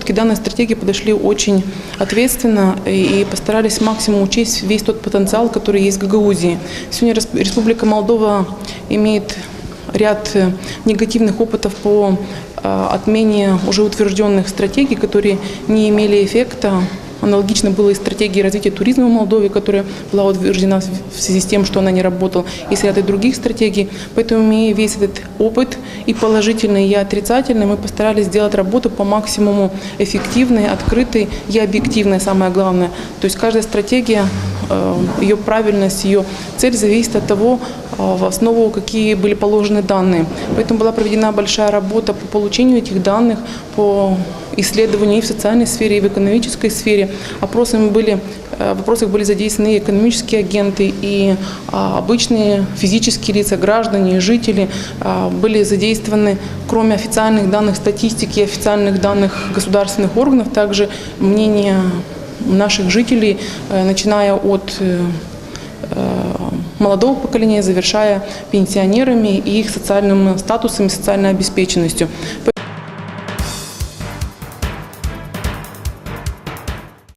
К данной стратегии подошли очень ответственно и постарались максимум учесть весь тот потенциал, который есть в Гагаузии. Сегодня Республика Молдова имеет ряд негативных опытов по отмене уже утвержденных стратегий, которые не имели эффекта. Аналогично было и стратегии развития туризма в Молдове, которая была утверждена в связи с тем, что она не работала, и с рядом других стратегий. Поэтому, имея весь этот опыт, и положительный, и отрицательный, мы постарались сделать работу по максимуму эффективной, открытой и объективной, самое главное. То есть каждая стратегия, ее правильность, ее цель зависит от того, в основу какие были положены данные. Поэтому была проведена большая работа по получению этих данных, по исследованию и в социальной сфере, и в экономической сфере. В вопросах были задействованы и экономические агенты, и обычные физические лица, граждане, жители. Были задействованы, кроме официальных данных статистики и официальных данных государственных органов, также мнения наших жителей, начиная от молодого поколения, завершая пенсионерами и их социальным статусом и социальной обеспеченностью.